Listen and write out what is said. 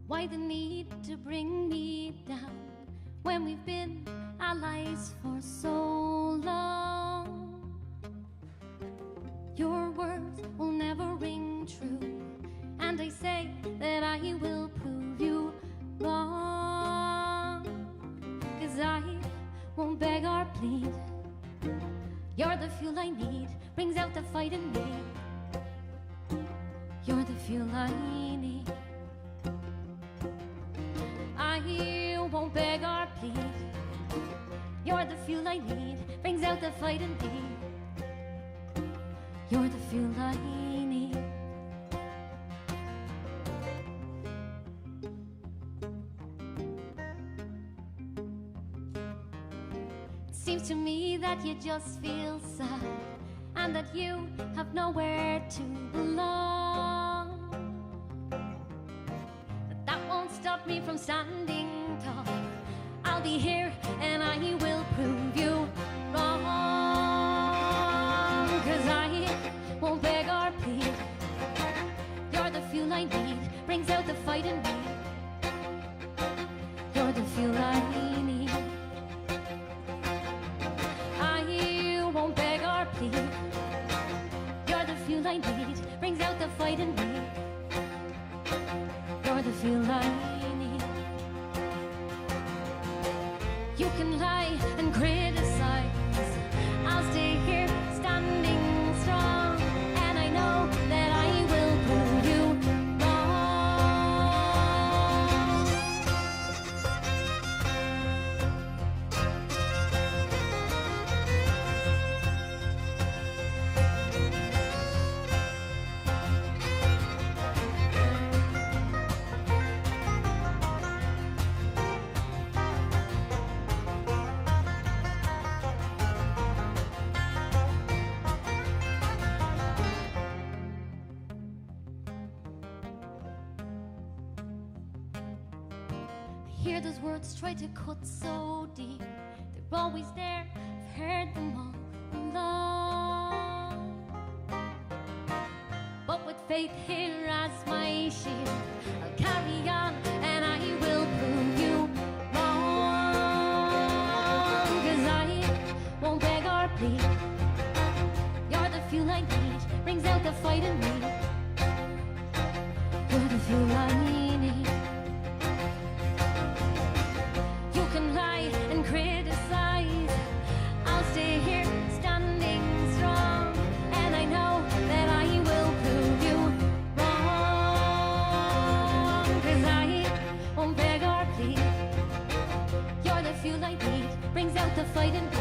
Why the need to bring me down when we've been allies for so long? Your words will never ring true, and I say that I will prove you wrong. 'Cause I won't beg or plead. You're the fuel I need, brings out the fight in me. You're the fuel I need. I won't beg or plead. You're the fuel I need, brings out the fight in me. You're the fuel I need. It seems to me that you just feel sad, and that you have nowhere to belong. But that won't stop me from standing tall. I'll be here and I will prove you wrong. 'Cause I won't beg or plead. You're the fuel I need, brings out the fight in me. You're the fuel I need. I won't beg or plead. You're the fuel I need, brings out the fight in me. You're the fuel I need. You can lie and criticize. I'll stay here standing strong, and I know that I will prove you wrong. I hear those words try to cut so deep. They're always there, I've heard them all along. But with faith here as my shield, I'll carry on and I will prove you wrong. 'Cause I won't beg or plead. You're the fuel I need, brings out the fight in me. You're the fuel I need. You can lie and criticize. I'll stay here standing strong, and I know that I will prove you wrong. 'Cause I won't beg or plead. You're the fuel I need, brings out the fight in me.